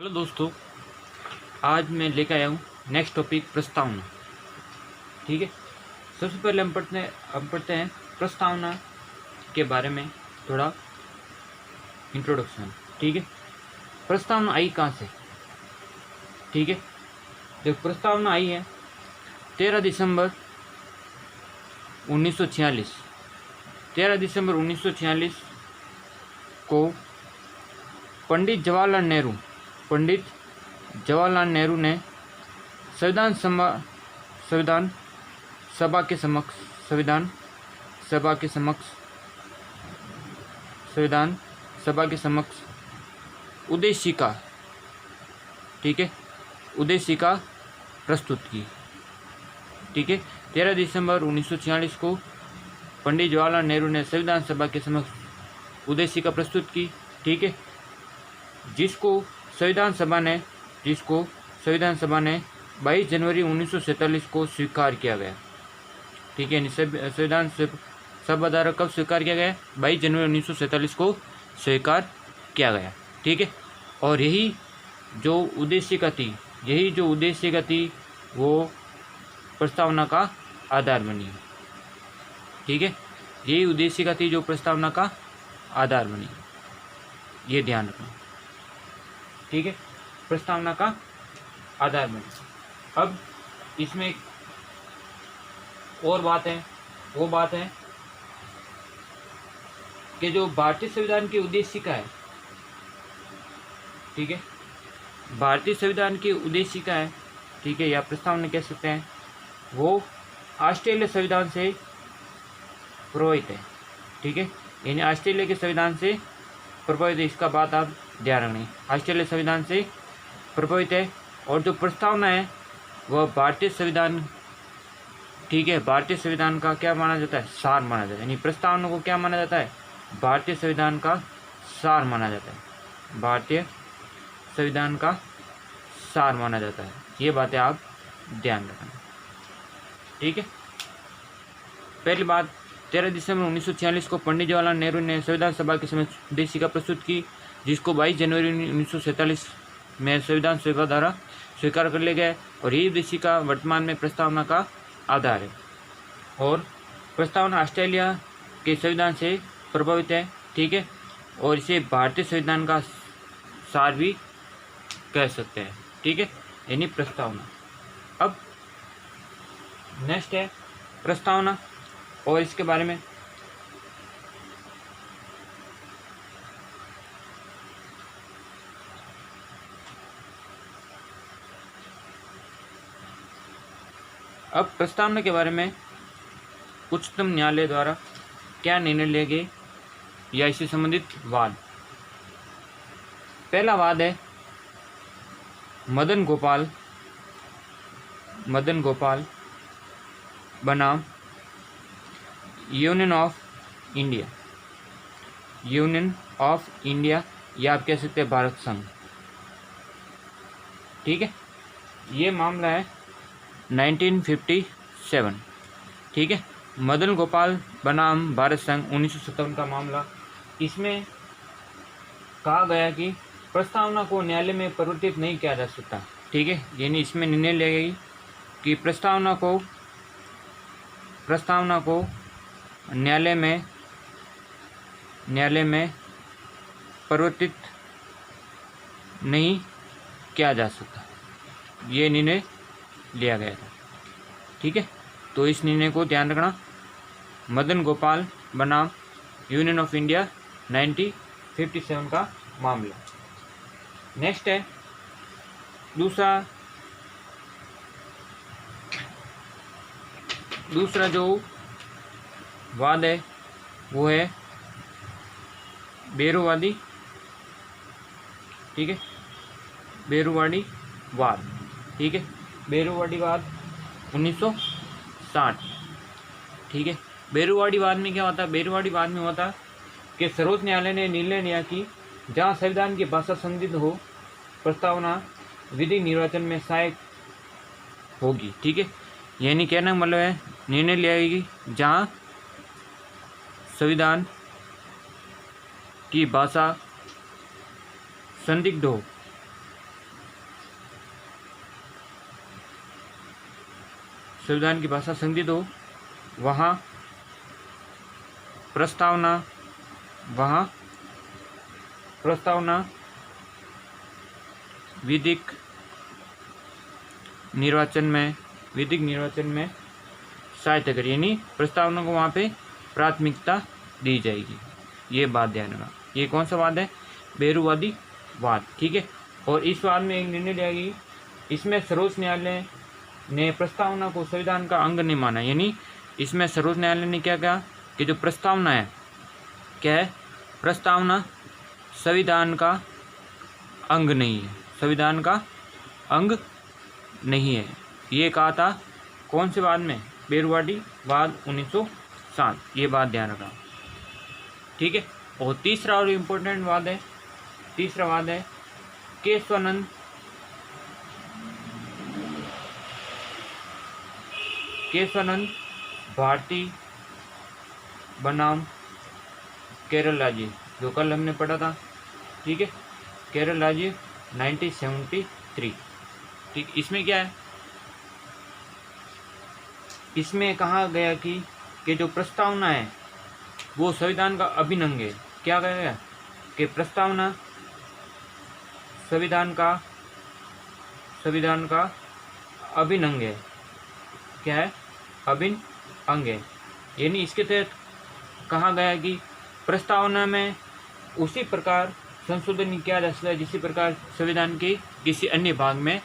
Hello दोस्तों, आज मैं लेकर आया हूँ नेक्स्ट टॉपिक प्रस्तावना। ठीक है, सबसे पहले हम पढ़ते हैं प्रस्तावना के बारे में थोड़ा इंट्रोडक्शन। ठीक है, प्रस्तावना आई कहाँ से? ठीक है, जब प्रस्तावना आई है 13 दिसंबर 1946। 13 दिसंबर 1946 को पंडित जवाहरलाल नेहरू ने संविधान सभा के समक्ष उद्देशिका प्रस्तुत की। ठीक है, 13 दिसंबर 1946 को पंडित जवाहरलाल नेहरू ने संविधान सभा के समक्ष उद्देशिका प्रस्तुत की। ठीक है, जिसको संविधान सभा ने 22 जनवरी 1947 को स्वीकार किया गया। ठीक है, संविधान सभा द्वारा कब स्वीकार किया गया? 22 जनवरी 1947 को स्वीकार किया गया। ठीक है, और यही जो उद्देशिका थी वो प्रस्तावना का आधार बनी। ठीक है, यही उद्देशिका थी जो प्रस्तावना का आधार बनी, ये ध्यान रखना। ठीक है, प्रस्तावना का आधार बनी। अब इसमें एक और बात है, वो बात है कि जो भारतीय संविधान की उद्देशिका है, ठीक है, भारतीय संविधान की उद्देशिका है, ठीक है, या प्रस्तावना कह सकते हैं, वो ऑस्ट्रेलिया संविधान से प्रभावित है। ठीक है, यानी ऑस्ट्रेलिया के संविधान से प्रभावित है। इसका बात आप ध्यान रखना, ऑस्ट्रेलिया संविधान से प्रभावित है। और जो प्रस्तावना है वह भारतीय संविधान, ठीक है, भारतीय संविधान का क्या माना जाता है? सार माना जाता है। यानी प्रस्तावना को क्या माना जाता है? भारतीय संविधान का सार माना जाता है। भारतीय संविधान का सार माना जाता है। ये बातें आप ध्यान रखना। ठीक है, पहली बात, 13 दिसंबर 1946 को पंडित जवाहरलाल नेहरू ने संविधान सभा के समक्ष उद्देशिका प्रस्तुत की, जिसको 22 जनवरी 1947 में संविधान सभा द्वारा स्वीकार कर लिया गया। और यही उद्देशिका वर्तमान में प्रस्तावना का आधार है। और प्रस्तावना ऑस्ट्रेलिया के संविधान से प्रभावित है। ठीक है, और इसे भारतीय संविधान का सार भी कह सकते हैं। ठीक है, यानी प्रस्तावना। अब नेक्स्ट है प्रस्तावना, और इसके बारे में अब प्रस्तावना के बारे में उच्चतम न्यायालय द्वारा क्या निर्णय लिए गए या इससे संबंधित वाद। पहला वाद है मदन गोपाल बनाम यूनियन ऑफ इंडिया, या आप कह सकते हैं भारत संघ। ठीक है, ये मामला है 1957। ठीक है, मदन गोपाल बनाम भारत संघ 1957 का मामला। इसमें कहा गया कि प्रस्तावना को न्यायालय में परिवर्तित नहीं किया जा सकता। ठीक है, यानी इसमें निर्णय लिया गया कि प्रस्तावना को न्यायालय में परिवर्तित नहीं किया जा सकता, ये निर्णय लिया गया था। ठीक है, तो इस निर्णय को ध्यान रखना। मदन गोपाल बनाम यूनियन ऑफ इंडिया 1957 का मामला। नेक्स्ट है दूसरा जो वाद है वो है बेरुवादी। ठीक है, बेरुवादी वाद। ठीक है, बेरुवादी वाद 1960। ठीक है, बेरुवादी वाद में क्या होता है? बेरुवादी वाद में होता कि सर्वोच्च न्यायालय ने निर्णय लिया कि जहाँ संविधान की भाषा संदिग्ध हो, प्रस्तावना विधि निर्वाचन में सहायक होगी। ठीक है, यानी कहना मतलब है निर्णय लिया गया कि जहाँ संविधान की भाषा संदिग्ध हो, संविधान की भाषा संदिग्ध हो वहाँ प्रस्तावना विधिक निर्वाचन में सहायता करें, यानी प्रस्तावना को वहाँ पे प्राथमिकता दी जाएगी। ये बात ध्यान रखना। ये कौन सा वाद है? बेरुवादी वाद, ठीक है। और इस वाद में एक निर्णय लिया गया, इसमें सर्वोच्च न्यायालय ने प्रस्तावना को संविधान का अंग नहीं माना, यानी इसमें सर्वोच्च न्यायालय ने क्या कहा कि जो प्रस्तावना है, क्या है? प्रस्तावना संविधान का अंग नहीं है, संविधान का अंग नहीं है। ये कहा था कौन से वाद में? बेरुवादी वाद 1907। ये बात ध्यान रखना, ठीक है। और तीसरा और इम्पोर्टेंट वाद है, तीसरा वाद है केशवानंद भारती बनाम केरल राज्य, जो कल हमने पढ़ा था, ठीक है। केरल राज्य 1973, ठीक। इसमें क्या है? इसमें कहा गया कि जो प्रस्तावना है वो संविधान का अभिन्न अंग है। क्या कहा गया? कि प्रस्तावना संविधान का अभिन्न अंग है। क्या है? अभिन्न अंग है, यानी इसके तहत कहा गया कि प्रस्तावना में उसी प्रकार संशोधन किया जा सकता है जिसी प्रकार संविधान के किसी अन्य भाग में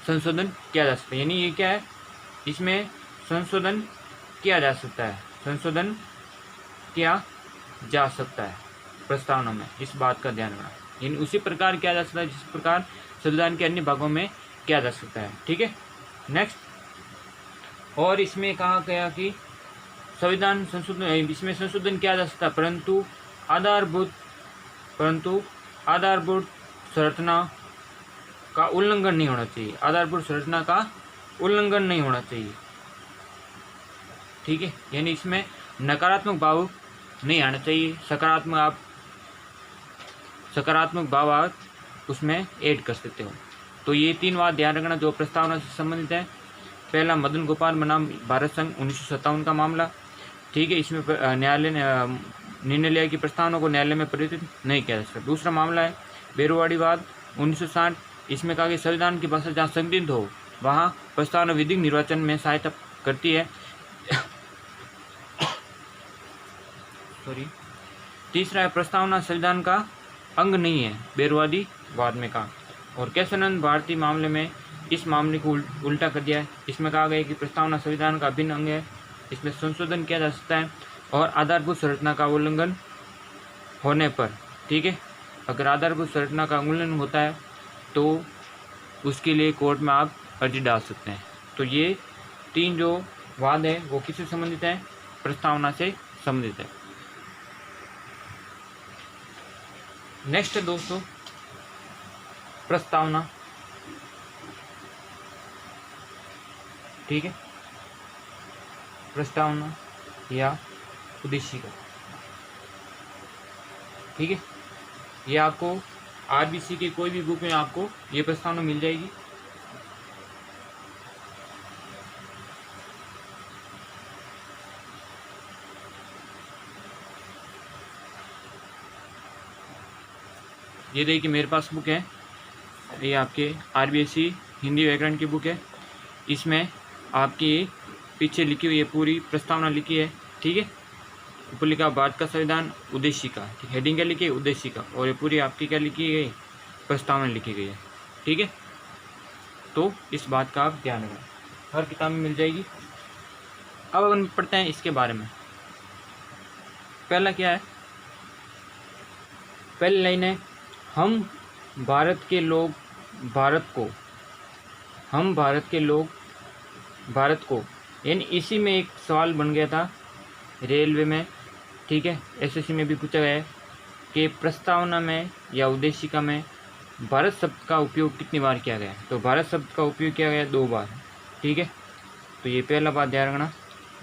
संशोधन किया जा सकता है। यानी ये क्या है? इसमें संशोधन किया जा सकता है, संशोधन किया जा सकता है प्रस्तावना में। इस बात का ध्यान रखना, यानी उसी प्रकार किया जा सकता है जिस प्रकार संविधान के अन्य भागों में किया जा सकता है, ठीक है। नेक्स्ट, और इसमें कहा गया कि संविधान संशोधन, इसमें संशोधन किया जा सकता है परंतु आधारभूत संरचना का उल्लंघन नहीं होना चाहिए, आधारभूत संरचना का उल्लंघन नहीं होना चाहिए, ठीक है। यानी इसमें नकारात्मक भाव नहीं आना चाहिए, सकारात्मक भाव आप उसमें ऐड कर सकते हो। तो ये 3 बात ध्यान रखना जो प्रस्तावना से संबंधित है। पहला, मदन गोपाल बनाम भारत संघ 1957 का मामला, ठीक है। इसमें न्यायालय ने निर्णय लिया कि प्रस्तावना को न्यायालय में परिवर्तित नहीं किया जा सकता। दूसरा मामला है बेरुवादी वाद 1960, इसमें कहा कि संविधान की भाषा जहाँ संदिग्ध हो वहाँ प्रस्तावना विधिक निर्वाचन में सहायता करती है। तीसरा है प्रस्तावना संविधान का अंग नहीं है, बेरुवादी वाद में कहा। और केशवानंद भारती मामले में इस मामले को उल्टा कर दिया है। इसमें कहा गया कि प्रस्तावना संविधान का अभिन्न अंग है, इसमें संशोधन किया जा सकता है और आधारभूत संरचना का उल्लंघन होने पर, ठीक है। अगर आधारभूत संरचना का उल्लंघन होता है तो उसके लिए कोर्ट में आप अर्जी डाल सकते हैं। तो ये 3 जो वाद है वो किससे संबंधित है? प्रस्तावना से संबंधित है। नेक्स्ट है दोस्तों प्रस्तावना, ठीक है। प्रस्तावना या उद्देशिका, ठीक है। ये आपको आरबीसी की कोई भी बुक में आपको ये प्रस्तावना मिल जाएगी। ये देखिए मेरे पास बुक है, ये आपके आरबीएससी हिंदी व्याकरण की बुक है। इसमें आपकी पीछे लिखी हुई है पूरी प्रस्तावना लिखी है, ठीक है। ऊपर लिखा भारत का संविधान उद्देशिका, हेडिंग क्या लिखी है? उद्देशिका। और ये पूरी आपकी क्या लिखी गई? प्रस्तावना लिखी गई है, ठीक है। तो इस बात का आप ध्यान रखें, हर किताब में मिल जाएगी। अब हम पढ़ते हैं इसके बारे में। पहला क्या है? पहली लाइन है हम भारत के लोग भारत को, यानी इसी में एक सवाल बन गया था रेलवे में, ठीक है। एसएससी में भी पूछा गया है कि प्रस्तावना में या उद्देशिका में भारत शब्द का उपयोग कितनी बार किया गया है? तो भारत शब्द का उपयोग किया गया 2 बार, ठीक है। तो ये पहला बात ध्यान रखना,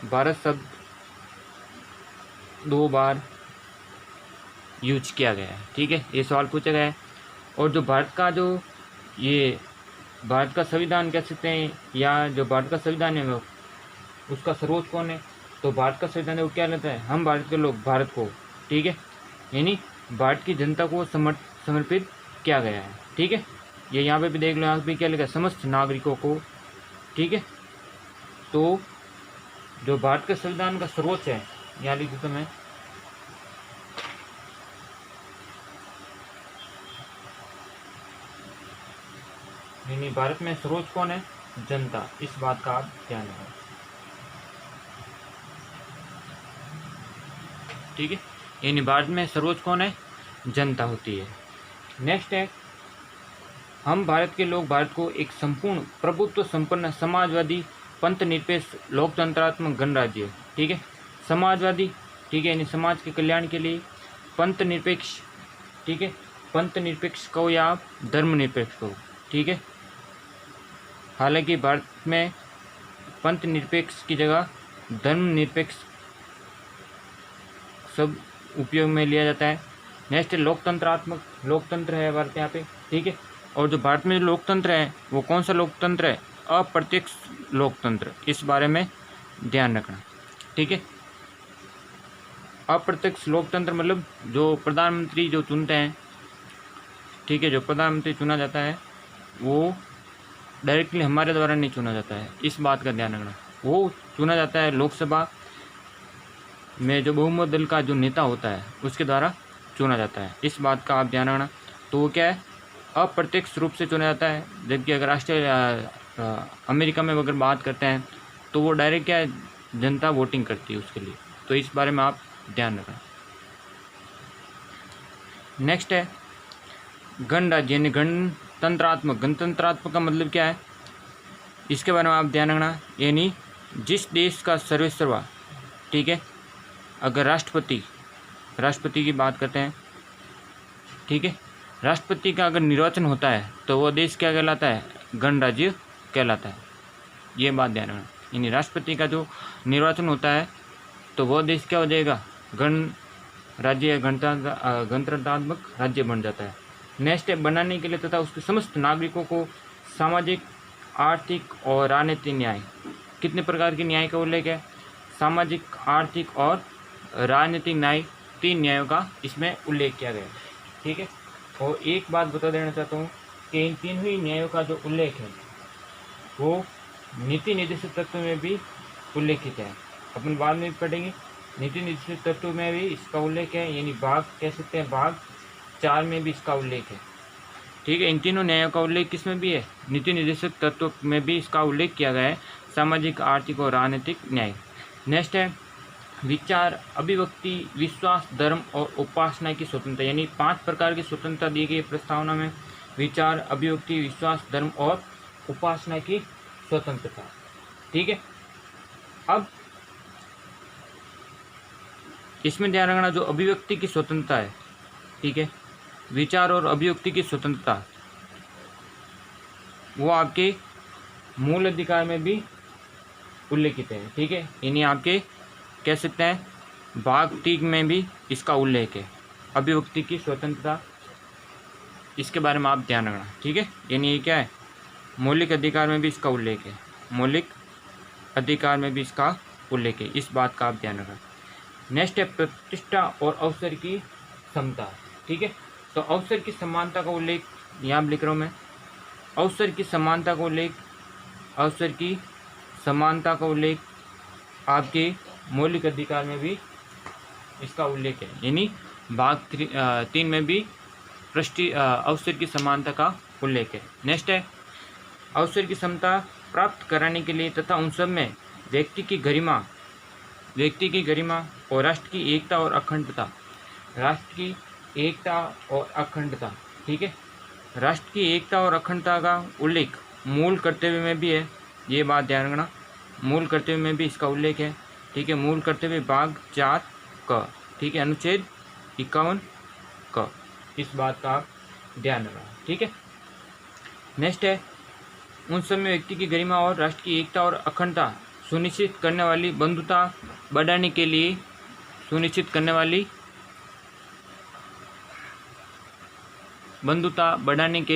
भारत शब्द 2 बार यूज किया गया है, ठीक है। ये सवाल पूछा गया है। और जो भारत का संविधान कह सकते हैं, या जो भारत का संविधान है उसका सर्वोच्च कौन है? तो भारत का संविधान वो क्या लेता है? हम भारत के लोग, भारत को, ठीक है, यानी भारत की जनता को समर्पित किया गया है, ठीक है। ये यहाँ पे भी देख लो, यहाँ पे क्या लिखा है? समस्त नागरिकों को, ठीक है। तो जो भारत के संविधान का सर्वोच्च है, यहाँ लिख देता मैं, यानी भारत में सर्वोच्च कौन है? जनता। इस बात का आप ध्यान रखें, ठीक है। यानी भारत में सर्वोच्च कौन है? जनता होती है। नेक्स्ट है, हम भारत के लोग भारत को एक संपूर्ण प्रभुत्व संपन्न समाजवादी पंथ निरपेक्ष लोकतंत्रात्मक गणराज्य, ठीक है, समाजवादी, ठीक है, यानी समाज के कल्याण के लिए, पंथ निरपेक्ष, ठीक है, पंथ निरपेक्ष कहो या आप धर्म निरपेक्ष कहो, ठीक है। हालांकि भारत में पंथ निरपेक्ष की जगह धर्म निरपेक्ष सब उपयोग में लिया जाता है। नेक्स्ट है लोकतंत्रात्मक, लोकतंत्र है भारत यहाँ पे, ठीक है। और जो भारत में जो लोकतंत्र है वो कौन सा लोकतंत्र है? अप्रत्यक्ष लोकतंत्र। इस बारे में ध्यान रखना, ठीक है। अप्रत्यक्ष लोकतंत्र मतलब जो प्रधानमंत्री जो चुनते हैं, ठीक है, जो प्रधानमंत्री चुना जाता है वो डायरेक्टली हमारे द्वारा नहीं चुना जाता है, इस बात का ध्यान रखना। वो चुना जाता है लोकसभा में जो बहुमत दल का जो नेता होता है उसके द्वारा चुना जाता है, इस बात का आप ध्यान रखना। तो वो क्या है? अप्रत्यक्ष रूप से चुना जाता है। जबकि अगर अमेरिका में अगर बात करते हैं तो वो डायरेक्ट क्या है? जनता वोटिंग करती है उसके लिए। तो इस बारे में आप ध्यान रखना। नेक्स्ट है गणराज्य यानी गणतंत्रात्मक। गणतंत्रात्मक का मतलब क्या है? इसके बारे में आप ध्यान रखना। यानी जिस देश का सर्वेसर्वा, ठीक है, अगर राष्ट्रपति की बात करते हैं, ठीक है, राष्ट्रपति का अगर निर्वाचन होता है तो वो देश क्या कहलाता है? गणराज्य कहलाता है। ये बात ध्यान रखना। यानी राष्ट्रपति का जो निर्वाचन होता है तो वो देश क्या हो जाएगा? गणराज्य या गणतंत्रात्मक राज्य बन जाता है। नेक्स्ट है बनाने के लिए तथा उसके समस्त नागरिकों को सामाजिक, आर्थिक और राजनीतिक न्याय। कितने प्रकार के न्याय का उल्लेख है? सामाजिक, आर्थिक और राजनीतिक न्याय, 3 न्यायों का इसमें उल्लेख किया गया है, ठीक है। और एक बात बता देना चाहता हूँ कि इन 3 ही न्यायों का जो उल्लेख है वो नीति निर्देशित तत्व में भी उल्लेखित है। अपन बाद में पढ़ेंगे। नीति निर्देशित तत्व में भी इसका उल्लेख है, यानी भाग कह सकते हैं भाग 4 में भी इसका उल्लेख है, ठीक है। इन तीनों न्यायों का उल्लेख किस में भी है? नीति निर्देशित तत्व में भी इसका उल्लेख किया गया है, सामाजिक, आर्थिक और राजनीतिक न्याय। नेक्स्ट है विचार, अभिव्यक्ति, विश्वास, धर्म और उपासना की स्वतंत्रता। यानी 5 प्रकार की स्वतंत्रता दी गई प्रस्तावना में। विचार, अभिव्यक्ति, विश्वास, धर्म और उपासना की स्वतंत्रता, ठीक है। अब इसमें ध्यान रखना, जो अभिव्यक्ति की स्वतंत्रता है, ठीक है, विचार और अभिव्यक्ति की स्वतंत्रता, वो आपके मूल अधिकार में भी उल्लेखित है, ठीक है। यानी आपके कह सकते हैं भाग 3 में भी इसका उल्लेख है, अभिव्यक्ति की स्वतंत्रता। इसके बारे में आप ध्यान रखना, ठीक है। यानी ये क्या है? मौलिक अधिकार में भी इसका उल्लेख है, मौलिक अधिकार में भी इसका उल्लेख है, इस बात का आप ध्यान रखना। नेक्स्ट है प्रतिष्ठा और अवसर की समता, ठीक है। तो अवसर की समानता का उल्लेख यहाँ लिख रहा हूँ मैं। अवसर की समानता का उल्लेख, अवसर की समानता का उल्लेख आपके मौलिक अधिकार में भी इसका उल्लेख है। यानी भाग 3 में भी अवसर की समानता का उल्लेख है। नेक्स्ट है अवसर की समता प्राप्त कराने के लिए तथा उन सब में व्यक्ति की गरिमा और राष्ट्र की एकता और अखंडता, राष्ट्र की एकता और अखंडता, ठीक है। राष्ट्र की एकता और अखंडता का उल्लेख मूल कर्तव्य में भी है, ये बात ध्यान रखना। मूल कर्तव्य में भी इसका उल्लेख है, ठीक है। मूल कर्तव्य भाग 4 क, ठीक है, अनुच्छेद 51 क, इस बात का आप ध्यान रखना, ठीक है। नेक्स्ट है उन सब में व्यक्ति की गरिमा और राष्ट्र की एकता और अखंडता सुनिश्चित करने वाली बंधुता बढ़ाने के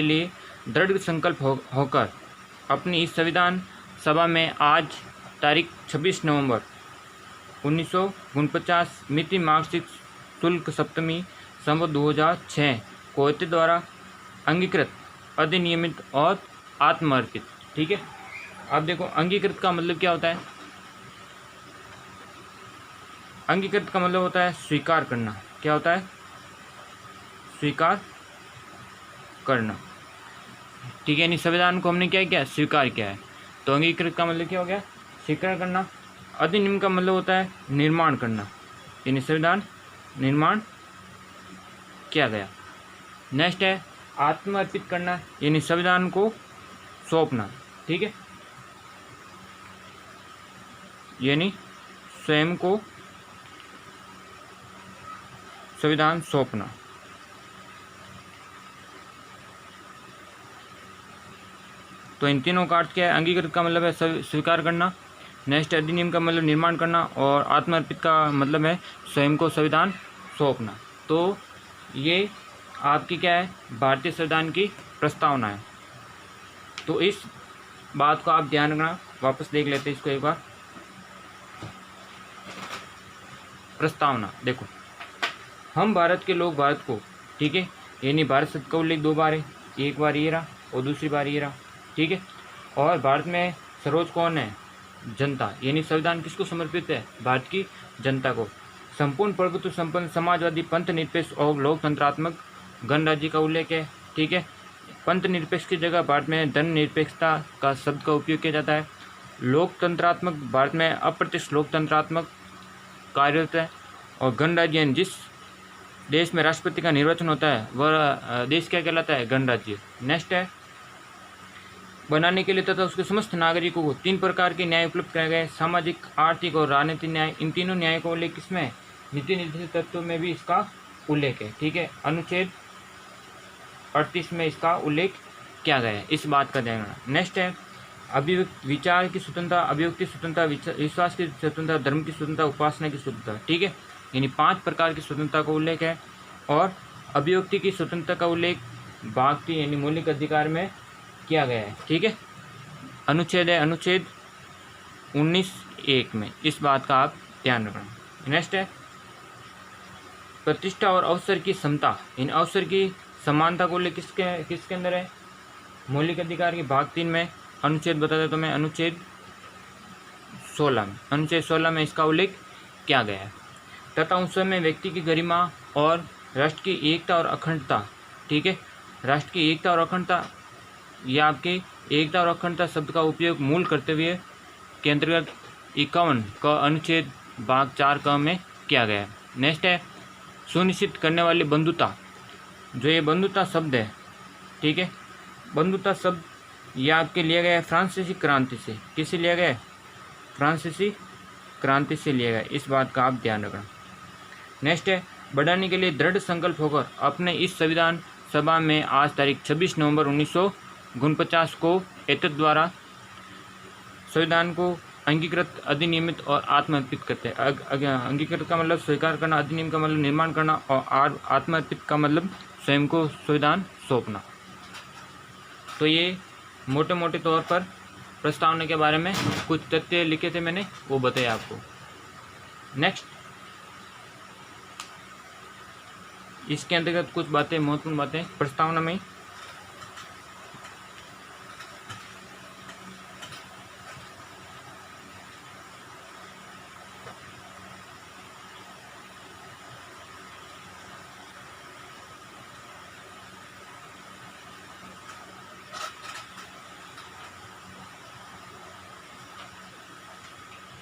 लिए दृढ़ संकल्प होकर अपनी इस संविधान सभा में आज तारीख 26 नवंबर 1949 मिति मार्क्सिक शुल्क सप्तमी संवत 2006 कोयते द्वारा अंगीकृत, अधिनियमित और आत्मर्पित। ठीक है, अब देखो अंगीकृत का मतलब क्या होता है। अंगीकृत का मतलब होता है स्वीकार करना। क्या होता है? स्वीकार करना। ठीक है, यानी संविधान को हमने क्या किया? स्वीकार किया है। तो अंगीकृत का मतलब क्या हो गया? स्वीकार करना। अधिनियम का मतलब होता है निर्माण करना, यानी संविधान निर्माण किया गया। नेक्स्ट है आत्मर्पित करना, यानी संविधान को सौंपना। ठीक है, यानी स्वयं को संविधान सौंपना। तो इन तीनों का अर्थ क्या है? अंगीकृत का मतलब है स्वीकार करना, नेक्स्ट अधिनियम का मतलब निर्माण करना, और आत्मर्पित का मतलब है स्वयं को संविधान सौंपना। तो ये आपकी क्या है? भारतीय संविधान की प्रस्तावना है। तो इस बात को आप ध्यान रखना। वापस देख लेते हैं इसको एक बार। प्रस्तावना देखो, हम भारत के लोग भारत को, ठीक है, यानी भारत शब्द का उल्लेख दो बार है, एक बार ये रहा और दूसरी बार ये रहा। ठीक है, और भारत में सर्वोच्च कौन है? जनता, यानी संविधान किसको समर्पित है? भारत की जनता को। संपूर्ण प्रभुत्व संपन्न समाजवादी पंथ निरपेक्ष और लोकतंत्रात्मक गणराज्य का उल्लेख है। ठीक है, पंथ निरपेक्ष की जगह भारत में धन निरपेक्षता का शब्द का उपयोग किया जाता है। लोकतंत्रात्मक, भारत में अप्रत्यक्ष लोकतंत्रात्मक कार्यरत है। और गणराज्य, जिस देश में राष्ट्रपति का निर्वाचन होता है वह देश क्या कहलाता है? गणराज्य। नेक्स्ट है बनाने के लिए तथा उसके समस्त नागरिकों को 3 प्रकार के न्याय उपलब्ध कराए गए, सामाजिक, आर्थिक और राजनीतिक न्याय। इन तीनों न्याय का उल्लेख किसमें? नीति निर्देशित तत्वों में भी इसका उल्लेख है। ठीक है, अनुच्छेद 38 में इसका उल्लेख किया गया है। इस बात का ध्यान रखना। नेक्स्ट है अभिव्यक्ति, विचार की स्वतंत्रता, अभिव्यक्ति स्वतंत्रता, विश्वास की स्वतंत्रता, धर्म की स्वतंत्रता, उपासना की स्वतंत्रता। ठीक है, यानी 5 प्रकार की स्वतंत्रता का उल्लेख है। और अभिव्यक्ति की स्वतंत्रता का उल्लेख भाग 3 यानी मौलिक अधिकार में किया गया है। ठीक है, अनुच्छेद है अनुच्छेद 19(1) में। इस बात का आप ध्यान रखना। नेक्स्ट है प्रतिष्ठा और अवसर की समता, इन अवसर की समानता को उल्लेख किसके अंदर है? मौलिक अधिकार के भाग 3 में। अनुच्छेद बता देता हूं मैं, अनुच्छेद 16 में। अनुच्छेद 16 में इसका उल्लेख किया गया है। तथा उस समय व्यक्ति की गरिमा और राष्ट्र की एकता और अखंडता। ठीक है, राष्ट्र की एकता और अखंडता, यह आपके एकता और अखंडता शब्द का उपयोग मूल कर्तव्य के अंतर्गत 51 का अनुच्छेद भाग 4 क में किया गया है। नेक्स्ट है सुनिश्चित करने वाली बंधुता, जो ये बंधुता शब्द है। ठीक है, बंधुता शब्द यह आपके लिया गया है फ्रांसीसी क्रांति से। किससे लिया गया है? फ्रांसीसी क्रांति से लिया गया है। इस बात का आप ध्यान रखना। नेक्स्ट है बढ़ाने के लिए दृढ़ संकल्प होकर अपने इस संविधान सभा में आज तारीख 26 नवंबर 1949 को एतद द्वारा संविधान को अंगीकृत, अधिनियमित और आत्मर्पित करते हैं। अंगीकृत का मतलब स्वीकार करना, अधिनियम का मतलब निर्माण करना, और आत्मर्पित का मतलब स्वयं को संविधान सौंपना। तो ये मोटे मोटे तौर पर प्रस्तावना के बारे में कुछ तथ्य लिखे थे मैंने, वो बताए आपको। नेक्स्ट इसके अंतर्गत कुछ बातें, महत्वपूर्ण बातें प्रस्तावना में।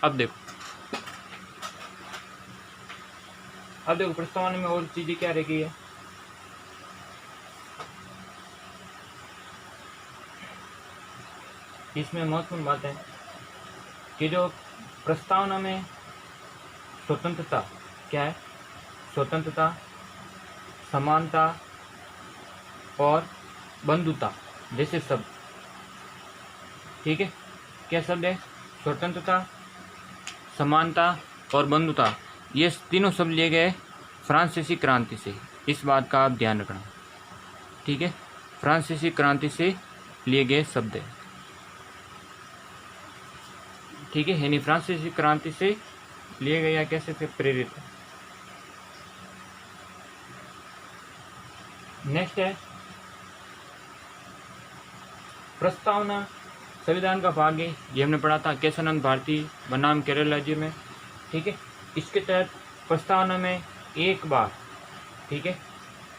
अब देखो प्रस्तावना में और चीजें क्या रह गई है। इसमें महत्वपूर्ण बात है कि जो प्रस्तावना में स्वतंत्रता क्या है? स्वतंत्रता, समानता और बंधुता जैसे शब्द। ठीक है, क्या शब्द है? स्वतंत्रता, समानता और बंधुता, ये तीनों शब्द लिए गए फ्रांसीसी क्रांति से। इस बात का आप ध्यान रखना। ठीक है, फ्रांसीसी क्रांति से लिए गए शब्द है। ठीक है, यानी फ्रांसीसी क्रांति से लिए गए या कैसे थे, प्रेरित। नेक्स्ट है प्रस्तावना संविधान का भाग है, ये हमने पढ़ा था केशवानंद भारती बनाम केरल राज्य में, ठीक है। इसके तहत प्रस्तावना में एक बार, ठीक है,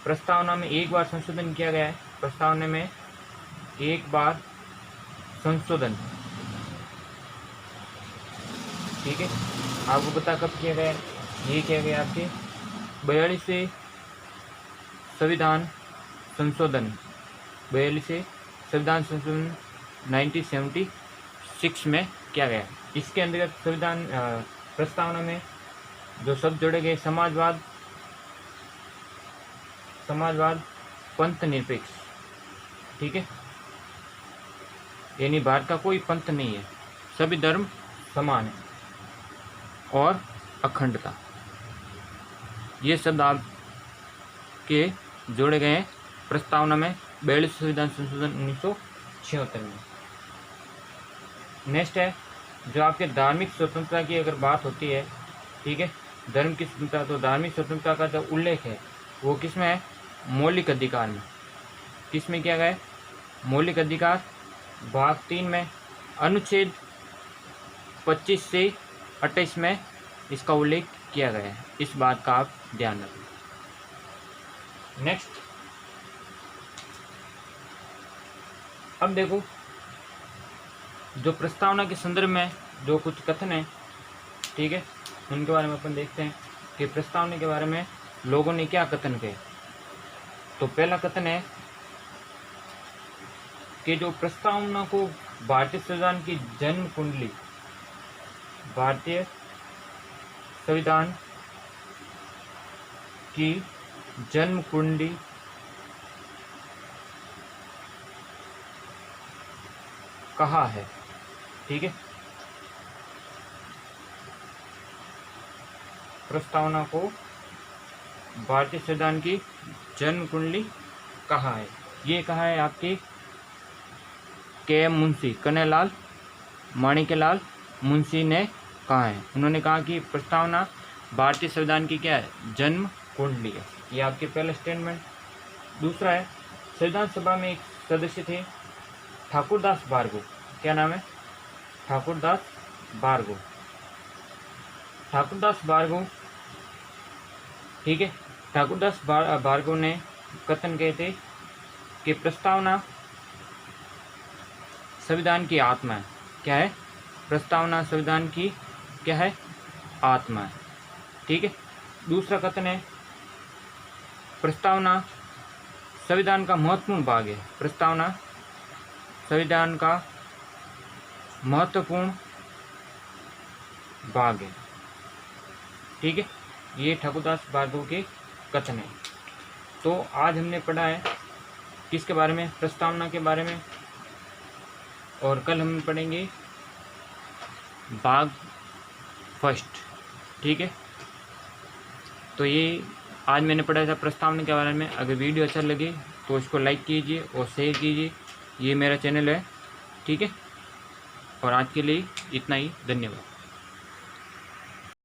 प्रस्तावना में एक बार संशोधन किया गया है, प्रस्तावना में एक बार संशोधन, ठीक है। आपको पता कब किया गया है, ये किया गया आपके 42वें संविधान संशोधन, 42वें संविधान संशोधन 1976 में किया गया। इसके अंतर्गत संविधान प्रस्तावना में जो शब्द जोड़े गए, समाजवाद, पंथ निरपेक्ष, ठीक है, यानी भारत का कोई पंथ नहीं है, सभी धर्म समान है, और अखंडता, ये शब्द आपके जोड़े गए हैं प्रस्तावना में 42 संविधान संशोधन 1976 में। नेक्स्ट है जो आपके धार्मिक स्वतंत्रता की अगर बात होती है, ठीक है, धर्म की स्वतंत्रता, तो धार्मिक स्वतंत्रता का जो उल्लेख है वो किस में है, मौलिक अधिकार में। किस में किया गया है, मौलिक अधिकार भाग 3 में अनुच्छेद 25 से 28 में इसका उल्लेख किया गया है, इस बात का आप ध्यान रखें। नेक्स्ट, अब देखो जो प्रस्तावना के संदर्भ में जो कुछ कथन है, ठीक है, उनके बारे में अपन देखते हैं कि प्रस्तावना के बारे में लोगों ने क्या कथन किए। तो पहला कथन है कि जो प्रस्तावना को भारतीय संविधान की जन्म कुंडली, भारतीय संविधान की जन्म कुंडली कहा है, ठीक है। प्रस्तावना को भारतीय संविधान की जन्म कुंडली कहा है, ये कहा है आपके के मुंशी, कन्हैयालाल माणिक्यलाल मुंशी ने कहा है। उन्होंने कहा कि प्रस्तावना भारतीय संविधान की क्या है, जन्म कुंडली है, ये आपके पहला स्टेटमेंट। दूसरा है संविधान सभा में एक सदस्य थे ठाकुरदास भार्गव, क्या नाम है, ठाकुरदास भार्गव, ठाकुरदास भार्गव, ठीक है। ठाकुरदास भार्गव ने कथन किए थे कि प्रस्तावना संविधान की आत्मा है, क्या है, प्रस्तावना संविधान की क्या है, आत्मा है, ठीक है। दूसरा कथन है प्रस्तावना संविधान का महत्वपूर्ण भाग है, प्रस्तावना संविधान का महत्वपूर्ण भाग है, ठीक है। ये ठाकुरदास भार्गव के कथन है। तो आज हमने पढ़ा है किसके बारे में, प्रस्तावना के बारे में, और कल हम पढ़ेंगे भाग फर्स्ट, ठीक है। तो ये आज मैंने पढ़ा था प्रस्तावना के बारे में। अगर वीडियो अच्छा लगे तो इसको लाइक कीजिए और शेयर कीजिए, ये मेरा चैनल है, ठीक है। और आज के लिए इतना ही, धन्यवाद।